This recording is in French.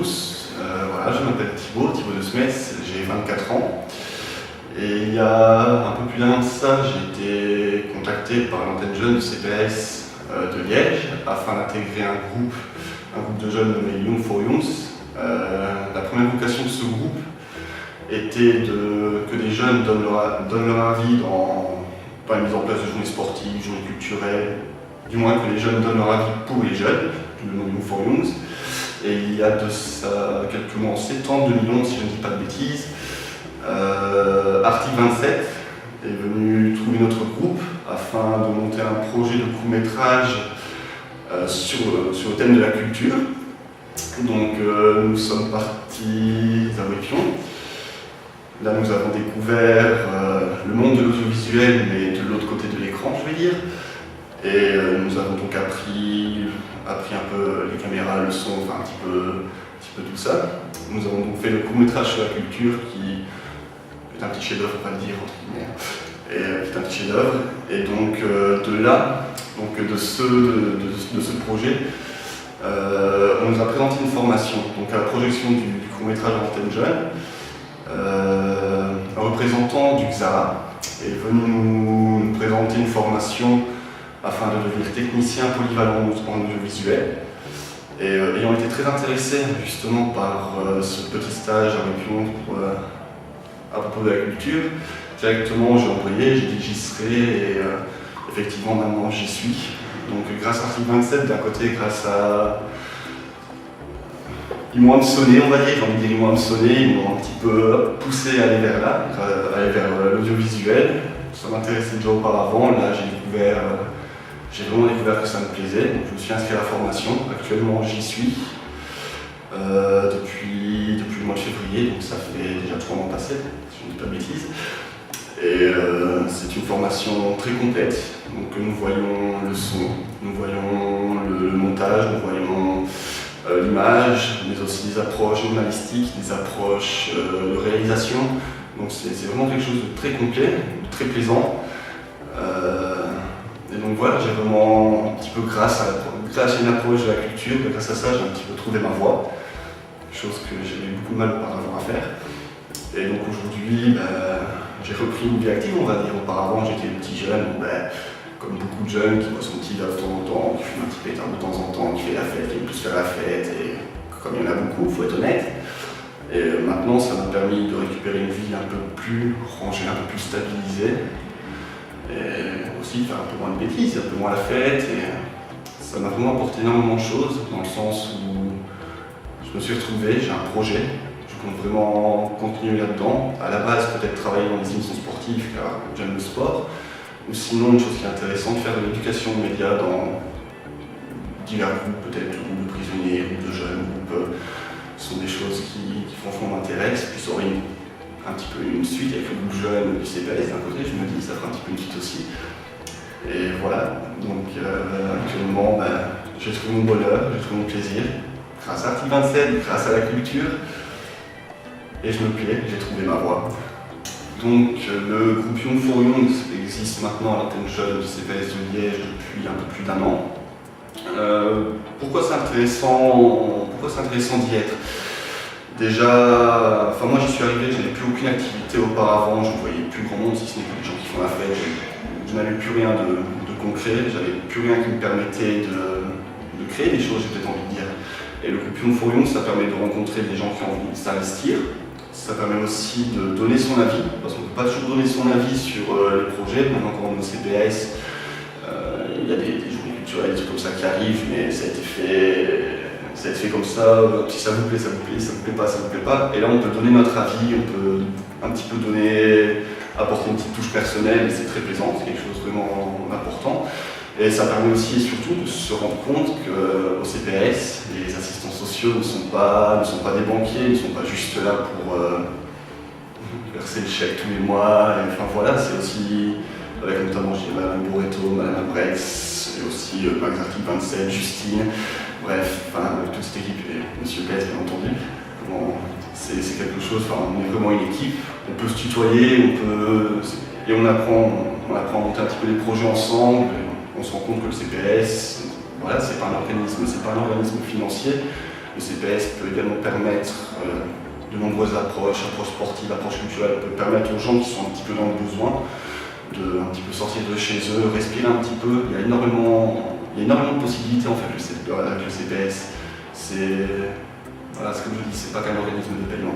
tous. Voilà, je m'appelle Thibaut de Smets, j'ai 24 ans. Et il y a un peu plus d'un an de ça, j'ai été contacté par l'antenne jeune du CPS de Liège afin d'intégrer un groupe de jeunes nommé Young for Youth. La première vocation de ce groupe était que des jeunes donnent leur avis dans la mise en place de journées sportives, journées culturelles, du moins que les jeunes donnent leur avis pour les jeunes, le nom Young for Youth. Et il y a de ça quelques mois, en septembre 2011, si je ne dis pas de bêtises, Article 27 est venu trouver notre groupe afin de monter un projet de court-métrage sur le thème de la culture. Donc nous sommes partis à Wépion. Là nous avons découvert le monde de l'audiovisuel, mais de l'autre côté de l'écran, je vais dire. Et nous avons donc appris un peu les caméras, le son, enfin un petit peu tout ça. Nous avons donc fait le court-métrage sur la culture qui est un petit chef-d'œuvre, on va le dire, entre guillemets, et qui est un petit chef-d'œuvre. Et donc de là, de ce projet, on nous a présenté une formation. Donc à la projection du court-métrage en antenne jeune, un représentant du XARA est venu nous présenter une formation afin de devenir technicien polyvalent en audiovisuel. Et ayant été très intéressé justement par ce petit stage à Wépion à propos de la culture, directement j'ai envoyé, j'ai dit que j'y serai et effectivement maintenant j'y suis. Donc grâce à Article 27 d'un côté, grâce à... Ils m'ont hameçonné, on va dire, j'ai envie de dire ils m'ont hameçonné, ils m'ont un petit peu poussé à aller vers là, aller vers l'audiovisuel. Ça m'intéressait déjà auparavant, là j'ai vraiment découvert que ça me plaisait, donc je me suis inscrit à la formation. Actuellement j'y suis depuis le mois de février, donc ça fait déjà 3 mois passés, si je ne dis pas de bêtises. Et c'est une formation très complète, donc nous voyons le son, nous voyons le montage, nous voyons l'image, mais aussi des approches journalistiques, des approches de réalisation. Donc c'est vraiment quelque chose de très complet, de très plaisant. Et donc voilà, j'ai vraiment un petit peu grâce à une approche de la culture, grâce à ça j'ai un petit peu trouvé ma voie, chose que j'avais eu beaucoup de mal auparavant à faire. Et donc aujourd'hui, j'ai repris une vie active, on va dire. Auparavant j'étais petit jeune, comme beaucoup de jeunes qui boit son petit verre de temps en temps, qui fume un petit pétard de temps en temps, qui fait la fête, qui aime plus faire la fête, et comme il y en a beaucoup, il faut être honnête. Et maintenant ça m'a permis de récupérer une vie un peu plus rangée, un peu plus stabilisée. Et aussi faire un peu moins de bêtises, un peu moins la fête, et ça m'a vraiment apporté énormément de choses, dans le sens où je me suis retrouvé, j'ai un projet, je compte vraiment continuer là-dedans. À la base, peut-être travailler dans des émissions sportives, car j'aime le sport, ou sinon, une chose qui est intéressante, faire de l'éducation aux médias dans divers groupes, peut-être groupes de prisonniers, groupes de jeunes, groupes, ce sont des choses qui franchement m'intéressent, puis ça aurait un petit peu une suite avec le groupe jeune du CPS d'un côté, je me dis ça fera un petit peu une suite aussi. Et voilà, donc actuellement j'ai trouvé mon bonheur, j'ai trouvé mon plaisir, grâce à Article 27, grâce à la culture, et je me plais, j'ai trouvé ma voie. Donc le groupe Young for Youth existe maintenant à l'antenne jeune du CPS de Liège depuis un peu plus d'1 an. Pourquoi c'est intéressant d'y être? Déjà, moi j'y suis arrivé, je n'avais plus aucune activité auparavant, je ne voyais plus grand monde si ce n'est que les gens qui font la fête. Je n'avais plus rien de concret, j'avais plus rien qui me permettait de créer des choses, j'ai peut-être envie de dire. Et le groupe Young for Youth, ça permet de rencontrer des gens qui ont envie de s'investir. Ça permet aussi de donner son avis, parce qu'on ne peut pas toujours donner son avis sur les projets. Maintenant quand on est au CPS, il y a des journées culturelles, des trucs comme ça qui arrivent, mais ça a été fait comme ça, si ça vous plaît, ça vous plaît, ça vous plaît pas, ça vous plaît pas. Et là on peut donner notre avis, on peut un petit peu apporter une petite touche personnelle, et c'est très plaisant, c'est quelque chose de vraiment important. Et ça permet aussi et surtout de se rendre compte qu'au CPS, les assistants sociaux ne sont pas des banquiers, ne sont pas juste là pour verser le chèque tous les mois. Et, enfin voilà, c'est aussi, avec notamment Madame Bourretto, Madame Brex, et aussi Max Article 27, Justine, bref, avec toute cette équipe, et Monsieur Pes bien entendu. C'est quelque chose, on est vraiment une équipe, on peut se tutoyer, et on apprend à monter un petit peu des projets ensemble. On se rend compte que le CPS, voilà, c'est pas un organisme financier, Le CPS peut également permettre de nombreuses approches sportives, approches culturelles, peut permettre aux gens qui sont un petit peu dans le besoin de un petit peu sortir de chez eux, respirer un petit peu. Il y a énormément de possibilités en fait avec le CPS. Voilà, ce que je dis, c'est pas qu'un organisme de paiement.